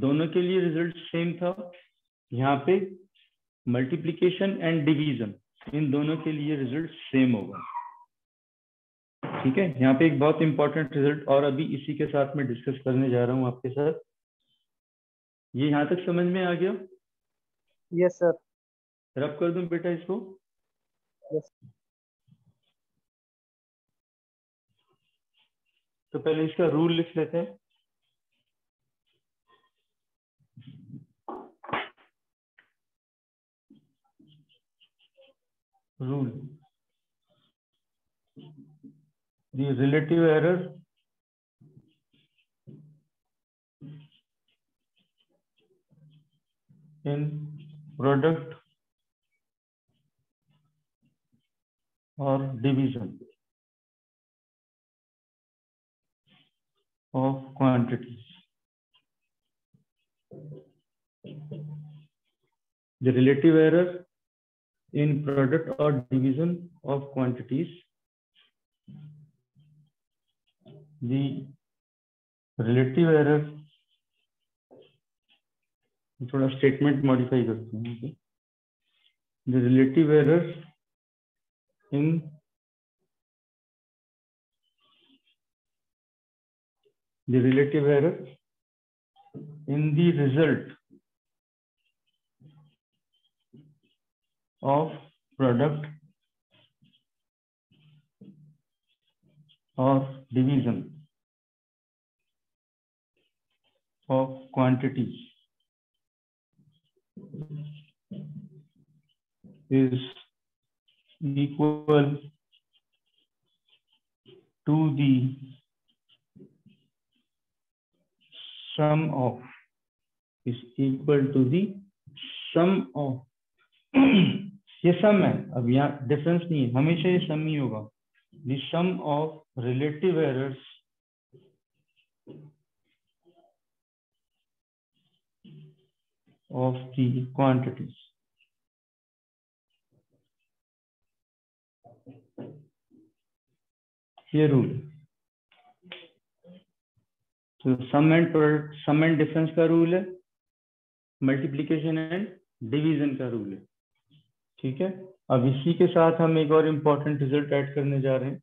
दोनों के लिए रिजल्ट सेम था, यहाँ पे मल्टीप्लिकेशन एंड डिवीजन इन दोनों के लिए रिजल्ट सेम होगा, ठीक है। यहाँ पे एक बहुत इंपॉर्टेंट रिजल्ट और अभी इसी के साथ में डिस्कस करने जा रहा हूँ आपके साथ। ये यहाँ तक समझ में आ गया? Yes sir. रब कर दूं बेटा इसको? यस। तो पहले इसका रूल लिख लेते हैं। Rule, the relative error in product or division of quantities. The relative error in product or division of quantities, the relative error, थोड़ा स्टेटमेंट मॉडिफाई करते हैं। The relative error in the relative error in the result of product और division of quantities is equal to the sum of ये सम है, अब यहाँ difference नहीं है, हमेशा ये सम ही होगा। the sum of relative errors of the quantities। ये रूल है। तो सम एंड डिफरेंस का रूल है, मल्टीप्लिकेशन एंड डिवीजन का रूल है। ठीक है, अब इसी के साथ हम एक और इम्पोर्टेंट रिजल्ट ऐड करने जा रहे हैं।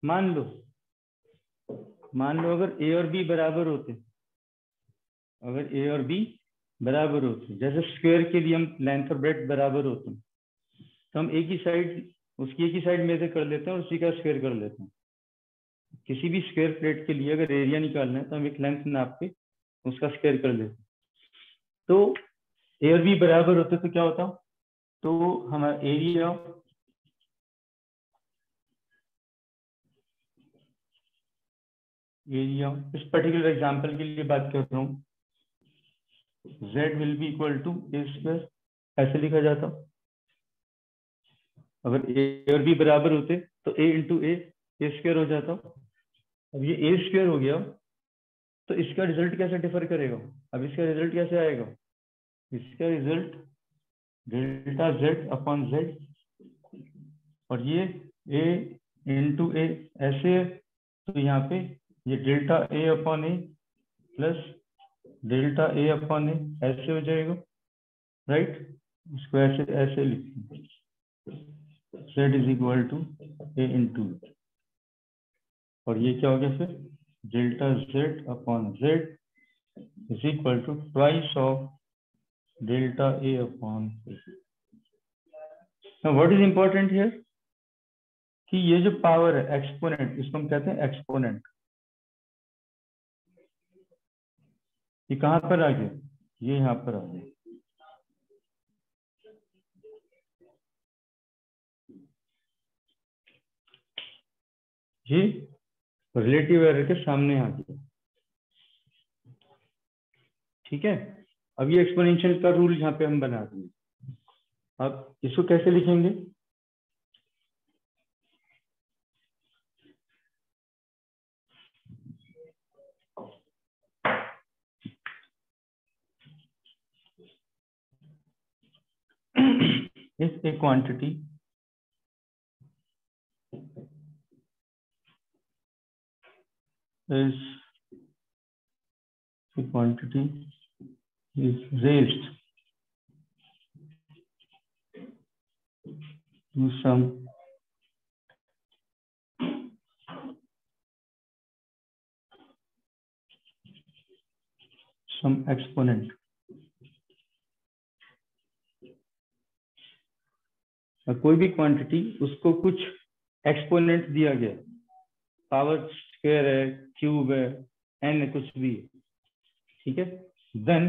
मान लो अगर ए और बी बराबर होते, जैसे स्क्वायर के लिए हम लेंथ और ब्रेड्थ बराबर होते हैं, तो हम उसकी एक ही साइड में से कर लेते हैं और उसी का स्क्वायर कर लेते हैं। किसी भी स्क्वायर प्लेट के लिए अगर एरिया निकालना है तो हम एक लेंथ नाप के उसका स्क्वायर कर लेते हैं। तो ए और बी बराबर होते तो क्या होता, तो हमारा एरिया इस पर्टिकुलर एग्जांपल के लिए बात कर रहा हूँ, z will be equal to A square, ऐसे लिखा जाता। अगर ए और बी बराबर होते तो a इंटू ए स्क्वायर हो जाता। अब ये ए स्क्वायर हो गया, तो इसका रिजल्ट कैसे डिफर करेगा? अब इसका रिजल्ट कैसे आएगा? इसका result delta z upon z, और ये a इंटू ए ऐसे है, तो यहाँ पे ये delta a upon A plus delta a upon A ऐसे हो जाएगा, राइट। इसको ऐसे लिखते हैं, z is equal to a into, और ये क्या हो गया फिर, delta z upon z is equal to twice of delta a upon A. What is important here कि ये जो पावर है एक्सपोनेंट, इसको हम कहते हैं एक्सपोनेंट। ये कहां पर आ गया? ये यहां पर आ गया। ये रिलेटिव एरर के सामने आ गया। ठीक है, अब ये एक्सपोनेंशियल का रूल यहाँ पे हम बना देंगे। अब इसको कैसे लिखेंगे? if a quantity is raised to some exponent, कोई भी क्वांटिटी उसको कुछ एक्सपोनेंट दिया गया, पावर स्क्वायर है, क्यूब है, एन है, कुछ भी है, ठीक है, then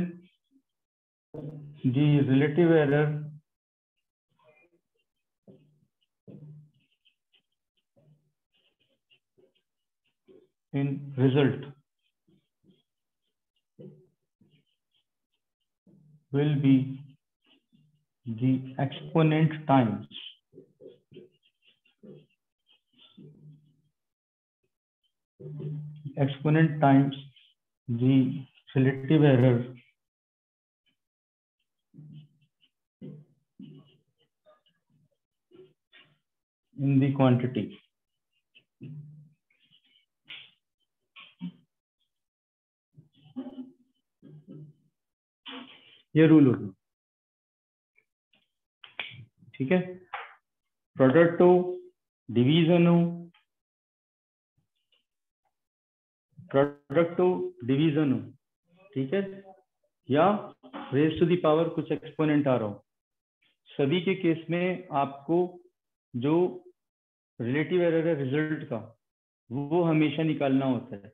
the relative error in result will be the exponent times the relative error in the quantity। ये रूल होगा, ठीक है। प्रोडक्ट हो, डिवीजन हो, ठीक है, या रेज टू द पावर कुछ एक्सपोनेंट आ रहा हो, सभी के केस में आपको जो रिलेटिव एरर है रिजल्ट का, वो हमेशा निकालना होता है।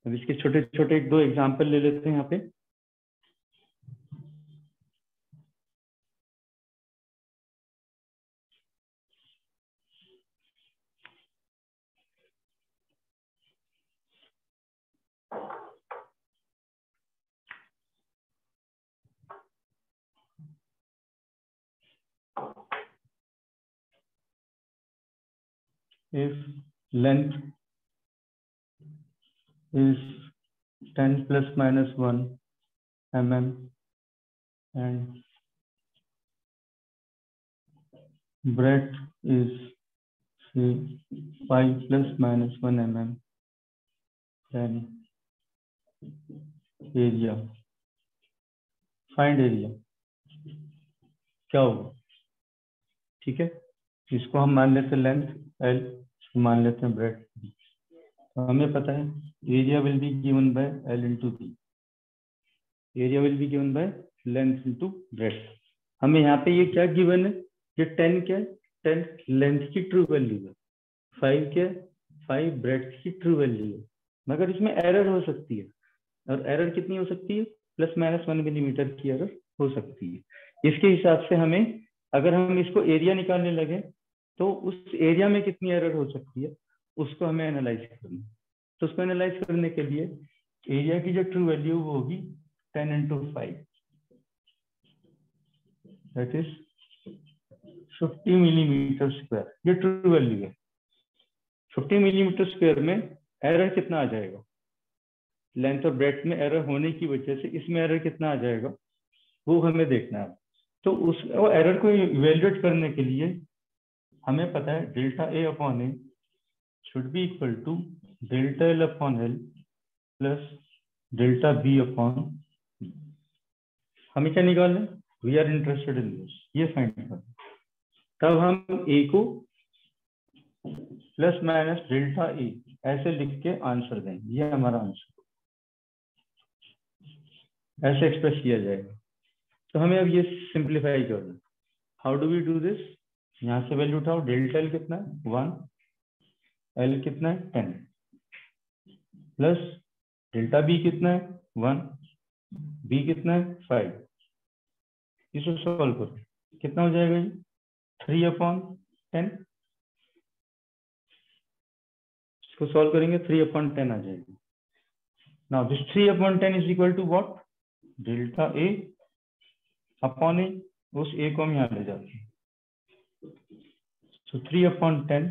अब इसके छोटे छोटे एक दो एग्जाम्पल ले लेते हैं यहाँ पे। If length is 10 plus minus 1 mm and breadth is say 5 plus minus 1 mm, then area, find area क्या होगा? ठीक है, इसको हम मान लेते हैं लेंथ L, इसको मान लेते हैं ब्रेड। तो हमें पता है area will be given by L into B, area will be given by length into breadth. हमें यहाँ पे ये क्या गिवन है? ये 10 क्या है? 10 लेंथ की ट्रू वैल्यू है, 5 क्या है? 5 ब्रेड की ट्रू वैल्यू है। मगर इसमें एरर हो सकती है, और एरर कितनी हो सकती है? प्लस माइनस 1 मिलीमीटर की एरर हो सकती है। इसके हिसाब से हमें, अगर हम इसको एरिया निकालने लगे तो उस एरिया में कितनी एरर हो सकती है उसको हमें एनालाइज करना है। तो उसको एनालाइज करने के लिए एरिया की जो ट्रू वैल्यू वो होगी 10 into 5, that is 50 millimetre square. ये ट्रू वैल्यू है। 50 मिलीमीटर स्क्वायर में एरर कितना आ जाएगा? लेंथ और ब्रेड्थ में एरर होने की वजह से इसमें एरर कितना आ जाएगा वो हमें देखना है। तो उस एरर को इवेल्युएट करने के लिए हमें पता है delta A upon A should be equal to delta L upon L plus delta B upon. हमें क्या निकालना है? We are interested in this, ये फाइंड करना। तब हम ए को प्लस माइनस डेल्टा ए ऐसे लिख के आंसर देंगे, ये हमारा आंसर ऐसे एक्सप्रेस किया जाएगा। तो हमें अब ये सिंप्लीफाई कर दो। How do we do this? यहाँ से वैल्यू उठाओ, डेल्टा एल कितना है? 1, एल कितना है? 10, प्लस डेल्टा बी कितना है? 1, बी कितना है? 5। इसको सॉल्व करो, कितना हो जाएगा ये? 3/10। इसको सॉल्व करेंगे 3/10 आ जाएगा। Now this 3/10 is equal to what? Delta A upon A. उस ए को हम यहाँ ले जाते हैं। सो 3/10,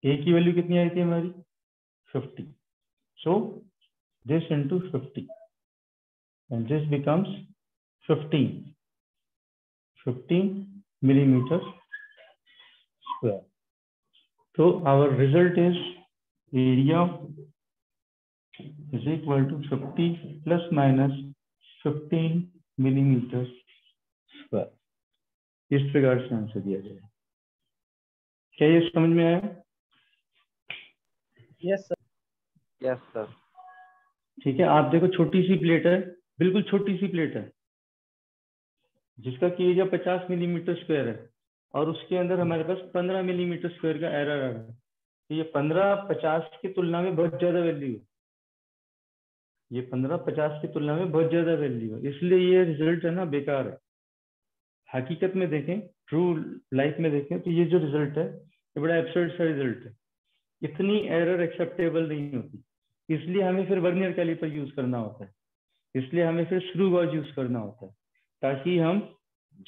ए की वैल्यू कितनी आई थी हमारी? 50। So this into 50 and this becomes 15 millimeters square. So our result is area is equal to 50 plus minus 15 millimeters square. इस प्रकार से आंसर दिया जाएगा। क्या ये समझ में आया? Yes, sir. Yes sir. ठीक है, आप देखो छोटी सी प्लेट है, बिल्कुल छोटी सी प्लेट है जिसका कि एरिया 50 मिलीमीटर स्क्वायर है, और उसके अंदर हमारे पास 15 मिलीमीटर स्क्वायर का एरर आ रहा है। तो ये 15 50 की तुलना में बहुत ज्यादा वैल्यू है। ये 15 50 की तुलना में बहुत ज्यादा वैल्यू है, इसलिए ये रिजल्ट है ना बेकार है। हकीकत में देखें, ट्रू लाइफ में देखें तो ये जो रिजल्ट है ये बड़ा एब्सर्ड सा रिजल्ट है। इतनी एरर एक्सेप्टेबल नहीं होती, इसलिए हमें फिर वर्नियर कैलिपर यूज करना होता है, इसलिए हमें फिर स्क्रू गॉज यूज करना होता है, ताकि हम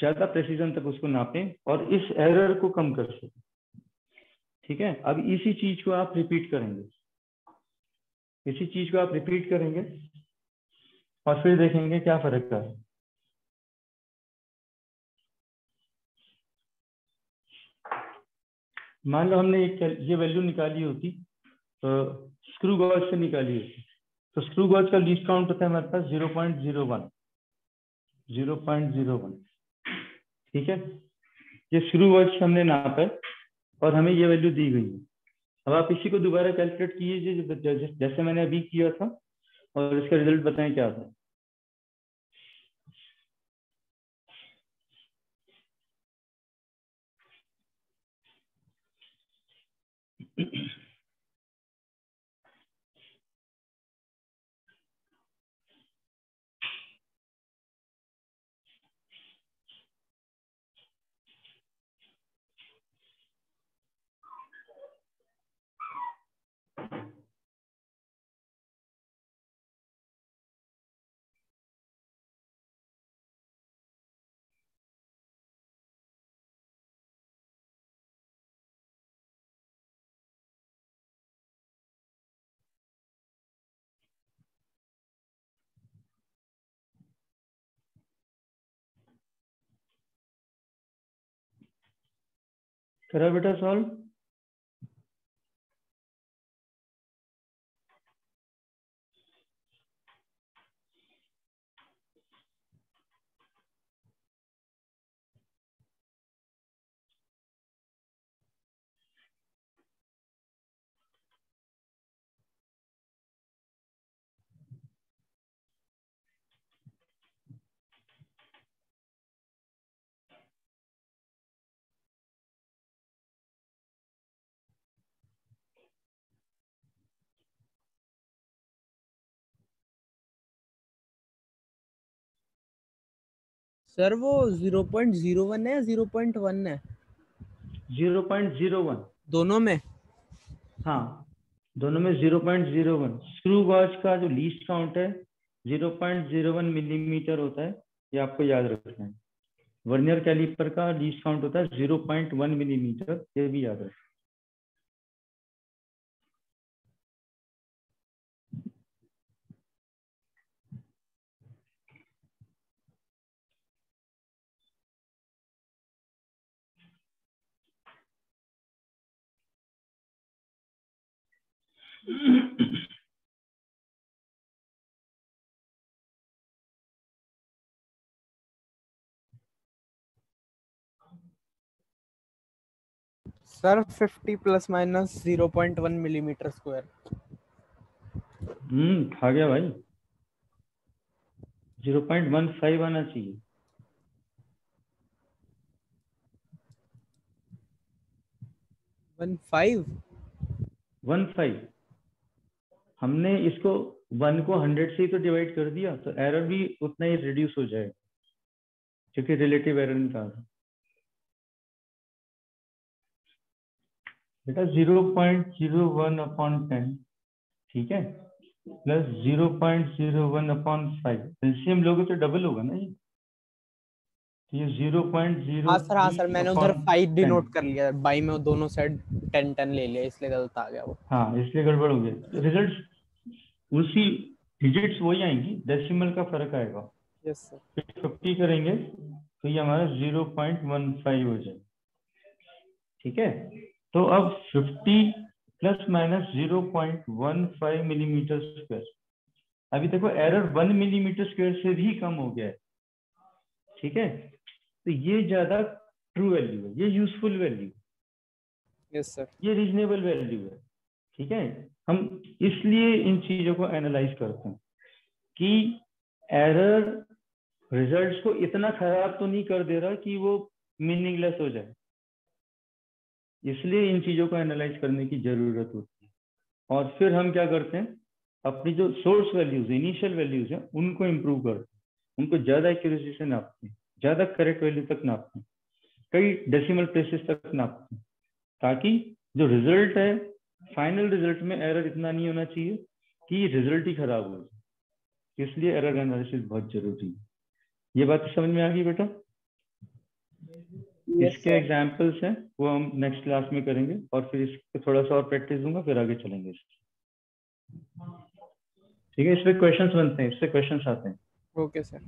ज्यादा प्रेसिजन तक उसको नापें और इस एरर को कम कर सकें। ठीक है, अब इसी चीज को आप रिपीट करेंगे, इसी चीज को आप रिपीट करेंगे और फिर देखेंगे क्या फर्क है। मान लो हमने ये वैल्यू निकाली होती तो स्क्रू गॉज से निकाली होती, तो स्क्रू गॉज का लीस्ट काउंट होता है हमारे पास 0.01। ठीक है, ये स्क्रू गॉज हमने नापा है और हमें ये वैल्यू दी गई है। अब आप इसी को दोबारा कैलकुलेट कीजिए जैसे मैंने अभी किया था, और इसका रिजल्ट बताएं क्या था। करा बेटा सॉल्व? सर वो 0.01 है या 0.1 है? 0.01 दोनों में? हाँ, दोनों में 0.01। स्क्रू गॉज का जो लीस्ट काउंट है 0.01 मिलीमीटर होता है, ये आपको याद रखना है। वर्नियर कैलिपर का लीस्ट काउंट होता है 0.1 मिलीमीटर, ये भी याद रखना। Sir 50 plus minus 0.1 millimetre square. खा गया भाई। 0.15 आना चाहिए। 15 हमने इसको 1 को 100 से ही तो डिवाइड कर दिया, तो एरर भी उतना ही रिड्यूस हो जाएगा, क्योंकि रिलेटिव एरर निकाल बेटा 0.01/10, ठीक है, प्लस 0.01/5। एलसीएम लोगे तो डबल होगा ना ये, तो ये 0.03 हाँ सर मैंने उधर 5 डिनोट 10। कर लिया, बाई में दोनों साइड 10 ले लिया, इसलिए गलत आ गया वो। हाँ, इसलिए गड़बड़ हो गया। रिजल्ट उसी डिजिट्स वही आएंगी, डेसिमल का फर्क आएगा। Yes sir. 50 करेंगे तो ये हमारा 0.15 हो जाए, ठीक है। तो अब 50 प्लस माइनस 0.15 मिलीमीटर स्क्वायर। अभी देखो एरर 1 मिलीमीटर स्क्वायर से भी कम हो गया है, ठीक है। तो ये ज्यादा ट्रू वैल्यू है, ये यूजफुल वैल्यू, यस सर। ये रीजनेबल वैल्यू है, ठीक है। हम इसलिए इन चीजों को एनालाइज करते हैं कि एरर रिजल्ट्स को इतना खराब तो नहीं कर दे रहा कि वो मीनिंगलेस हो जाए, इसलिए इन चीजों को एनालाइज करने की जरूरत होती है। और फिर हम क्या करते हैं, अपनी जो सोर्स वैल्यूज, इनिशियल वैल्यूज हैं, उनको इम्प्रूव करते हैं, उनको ज्यादा एक्यूरेसी से नापते हैं, ज्यादा करेक्ट वैल्यू तक नापते हैं, कई डेसिमल प्लेसेस तक नापते हैं, ताकि जो रिजल्ट है, फाइनल रिजल्ट में एरर इतना नहीं होना चाहिए कि रिजल्ट ही खराब हो जाए। इसलिए एरर एनालिसिस बहुत जरूरी है। ये बात समझ में आ गई बेटा? Yes, इसके sir. एग्जाम्पल्स हैं, वो हम नेक्स्ट क्लास में करेंगे, और फिर इसको थोड़ा सा और प्रैक्टिस दूंगा, फिर आगे चलेंगे। ठीक है, इसमें क्वेश्चंस बनते हैं, इससे क्वेश्चंस आते हैं। Okay sir.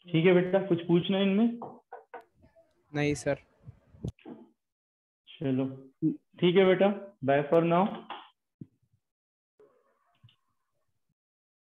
ठीक है बेटा, कुछ पूछना है इनमें? नहीं सर। चलो ठीक है बेटा, बाय फॉर नाउ।